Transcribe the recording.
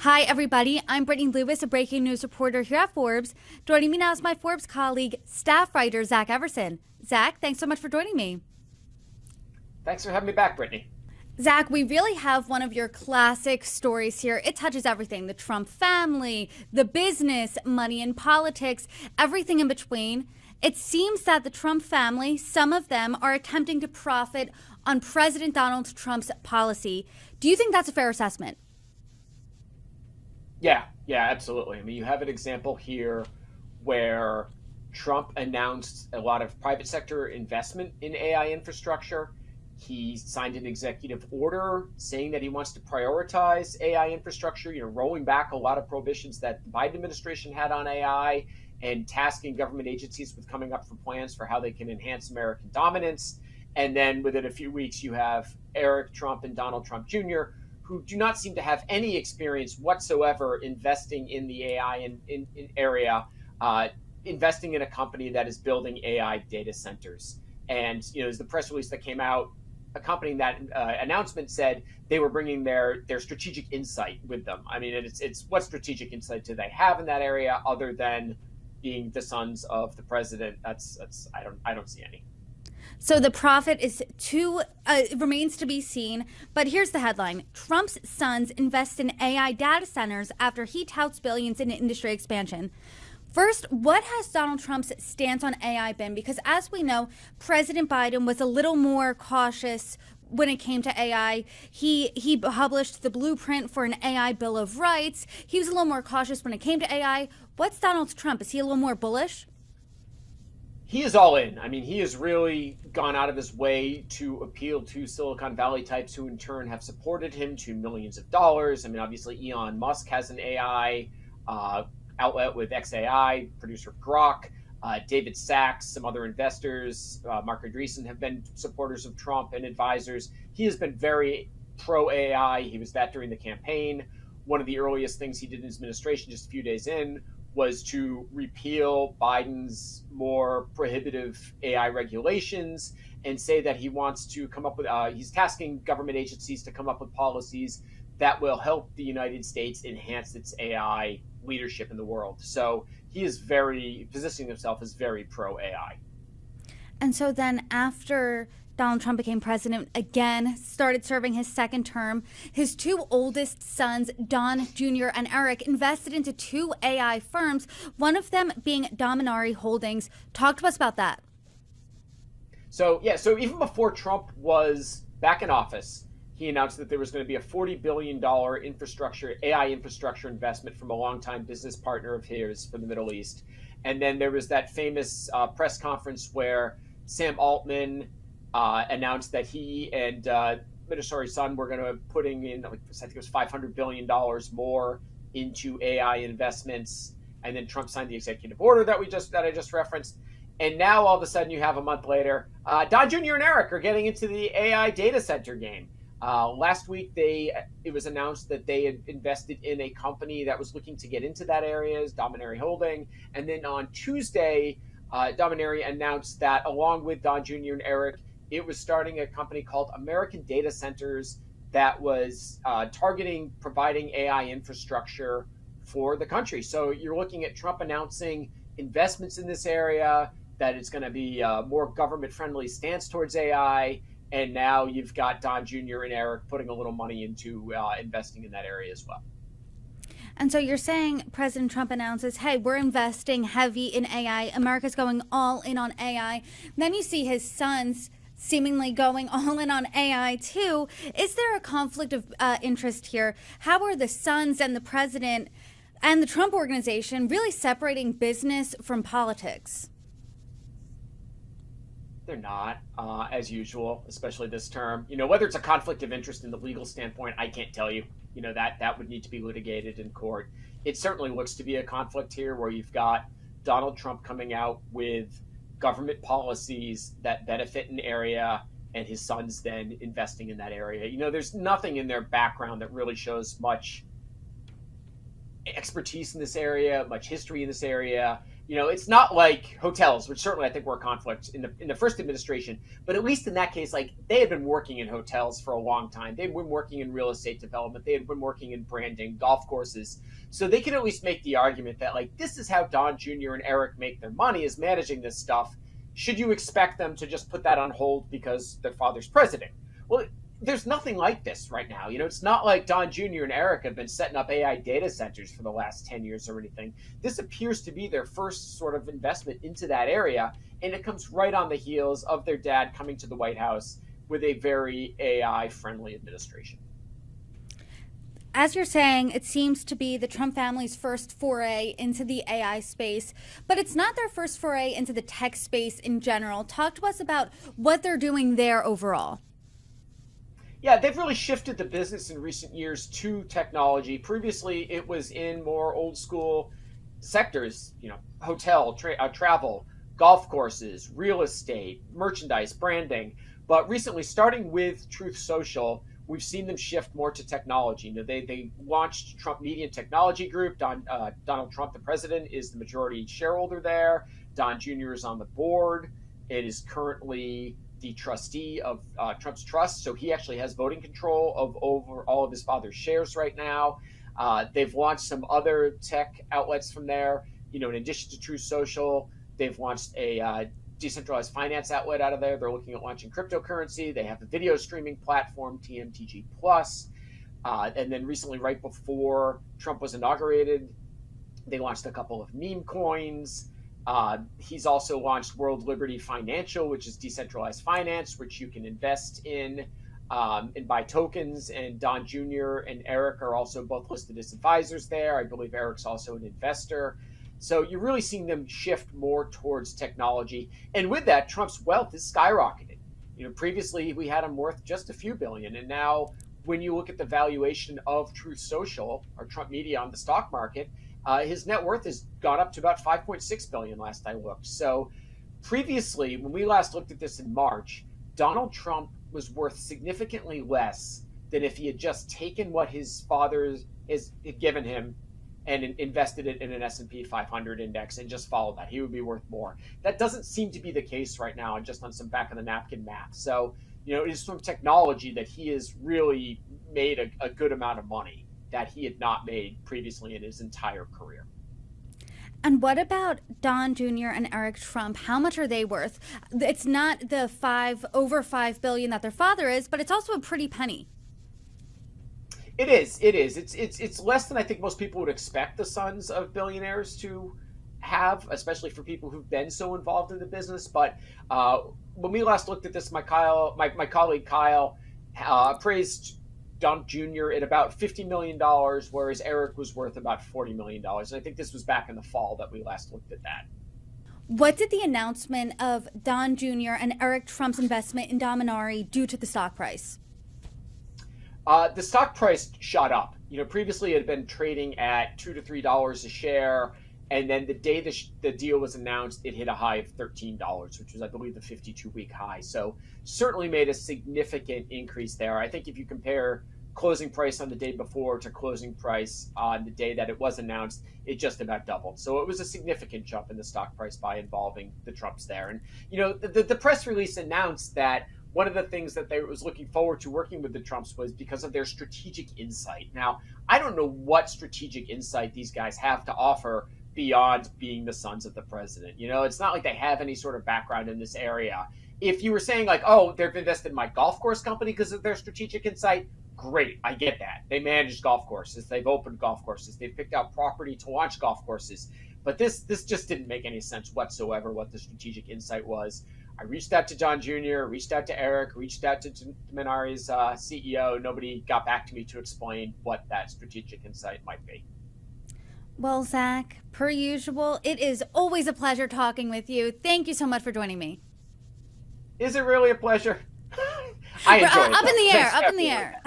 Hi, everybody. I'm Brittany Lewis, a breaking news reporter here at Forbes. Joining me now is my Forbes colleague, staff writer Zach Everson. Zach, thanks so much for joining me. Thanks for having me back, Brittany. Zach, we really have one of your classic stories here. It touches everything: the Trump family, the business, money and politics, everything in between. It seems that the Trump family, some of them, are attempting to profit on President Donald Trump's policy. Do you think that's a fair assessment? Yeah, absolutely. I mean, you have an example here where Trump announced a lot of private sector investment in AI infrastructure. He signed an executive order saying that he wants to prioritize AI infrastructure, rolling back a lot of prohibitions that the Biden administration had on AI and tasking government agencies with coming up for plans for how they can enhance American dominance. And then within a few weeks, you have Eric Trump and Donald Trump Jr., who do not seem to have any experience whatsoever investing in the AI in area, investing in a company that is building AI data centers. And as the press release that came out accompanying that announcement said, they were bringing their strategic insight with them. I mean, it's what strategic insight do they have in that area other than being the sons of the president? That's I don't see any. So the profit is remains to be seen. But here's the headline: Trump's sons invest in AI data centers after he touts billions in industry expansion. First, what has Donald Trump's stance on AI been? Because as we know, President Biden was a little more cautious when it came to AI. He published the blueprint for an AI Bill of Rights. He was a little more cautious when it came to AI. What's Donald Trump? Is he a little more bullish? He is all in. I mean, he has really gone out of his way to appeal to Silicon Valley types who in turn have supported him to millions of dollars. I mean, obviously, Elon Musk has an AI outlet with XAI, producer of Grok. David Sachs, some other investors, Mark Andreessen have been supporters of Trump and advisors. He has been very pro-AI. He was that during the campaign. One of the earliest things he did in his administration just a few days in was to repeal Biden's more prohibitive AI regulations and say that he wants to come up with, he's tasking government agencies to come up with policies that will help the United States enhance its AI leadership in the world. So he is positioning himself as very pro-AI. And so then after Donald Trump became president again, started serving his second term, his two oldest sons, Don Jr. and Eric, invested into two AI firms, one of them being Dominari Holdings. Talk to us about that. So even before Trump was back in office, he announced that there was going to be a $40 billion AI infrastructure investment from a longtime business partner of his from the Middle East. And then there was that famous press conference where Sam Altman announced that he and Minnesota Son were going to putting in, I think it was $500 billion more into AI investments. And then Trump signed the executive order that I just referenced. And now all of a sudden you have a month later, Don Jr. and Eric are getting into the AI data center game. Last week, it was announced that they had invested in a company that was looking to get into that area, Dominari Holding. And then on Tuesday, Dominari announced that along with Don Jr. and Eric, it was starting a company called American Data Centers that was targeting providing AI infrastructure for the country. So you're looking at Trump announcing investments in this area, that it's going to be a more government-friendly stance towards AI. And now you've got Don Jr. and Eric putting a little money into investing in that area as well. And so you're saying President Trump announces, hey, we're investing heavy in AI. America's going all in on AI. Then you see his sons seemingly going all in on AI too. Is there a conflict of interest here? How are the sons and the president and the Trump organization really separating business from politics? They're not, as usual, especially this term. Whether it's a conflict of interest in the legal standpoint, I can't tell you. That would need to be litigated in court. It certainly looks to be a conflict here where you've got Donald Trump coming out with government policies that benefit an area and his sons then investing in that area. There's nothing in their background that really shows much expertise in this area, much history in this area. It's not like hotels, which certainly I think were a conflict in the first administration, but at least in that case, like they had been working in hotels for a long time. They'd been working in real estate development. They had been working in branding, golf courses. So they could at least make the argument that like this is how Don Jr. and Eric make their money, is managing this stuff. Should you expect them to just put that on hold because their father's president? Well, there's nothing like this right now. It's not like Don Jr. and Eric have been setting up AI data centers for the last 10 years or anything. This appears to be their first sort of investment into that area, and it comes right on the heels of their dad coming to the White House with a very AI-friendly administration. As you're saying, it seems to be the Trump family's first foray into the AI space, but it's not their first foray into the tech space in general. Talk to us about what they're doing there overall. Yeah, they've really shifted the business in recent years to technology. Previously, it was in more old school sectors, hotel, travel, golf courses, real estate, merchandise, branding. But recently, starting with Truth Social, we've seen them shift more to technology. They launched Trump Media and Technology Group. Donald Trump, the president, is the majority shareholder there. Don Jr. is on the board. It is currently the trustee of Trump's trust, so he actually has voting control over all of his father's shares right now. They've launched some other tech outlets from there. In addition to Truth Social, they've launched a decentralized finance outlet out of there. They're looking at launching cryptocurrency. They have the video streaming platform, TMTG Plus. And then recently, right before Trump was inaugurated, they launched a couple of meme coins. He's also launched World Liberty Financial, which is decentralized finance, which you can invest in and buy tokens. And Don Jr. and Eric are also both listed as advisors there. I believe Eric's also an investor. So you're really seeing them shift more towards technology. And with that, Trump's wealth is skyrocketed. Previously we had him worth just a few billion. And now when you look at the valuation of Truth Social or Trump Media on the stock market, his net worth has gone up to about $5.6 billion last I looked. So previously, when we last looked at this in March, Donald Trump was worth significantly less than if he had just taken what his father had given him and invested it in an S&P 500 index and just followed that. He would be worth more. That doesn't seem to be the case right now, just on some back of the napkin math. So, it is from technology that he has really made a good amount of money that he had not made previously in his entire career. And what about Don Jr. and Eric Trump? How much are they worth? It's not the over $5 billion that their father is, but it's also a pretty penny. It is. It's less than I think most people would expect the sons of billionaires to have, especially for people who've been so involved in the business. But when we last looked at this, my colleague Kyle appraised Don Jr. at about $50 million, whereas Eric was worth about $40 million. And I think this was back in the fall that we last looked at that. What did the announcement of Don Jr. and Eric Trump's investment in Dominari do to the stock price? The stock price shot up. Previously it had been trading at $2 to $3 a share, and then the day the deal was announced, it hit a high of $13, which was, I believe, the 52-week high. So certainly made a significant increase there. I think if you compare closing price on the day before to closing price on the day that it was announced, it just about doubled. So it was a significant jump in the stock price by involving the Trumps there. And, the press release announced that one of the things that they was looking forward to working with the Trumps was because of their strategic insight. Now, I don't know what strategic insight these guys have to offer beyond being the sons of the president. It's not like they have any sort of background in this area. If you were saying like, oh, they've invested in my golf course company because of their strategic insight, great, I get that. They manage golf courses. They've opened golf courses. They've picked out property to launch golf courses. But this just didn't make any sense whatsoever what the strategic insight was. I reached out to Don Jr., reached out to Eric, reached out to Dominari's CEO. Nobody got back to me to explain what that strategic insight might be. Well, Zach, per usual, it is always a pleasure talking with you. Thank you so much for joining me. Is it really a pleasure? I enjoy it. Up in the air, up in the air.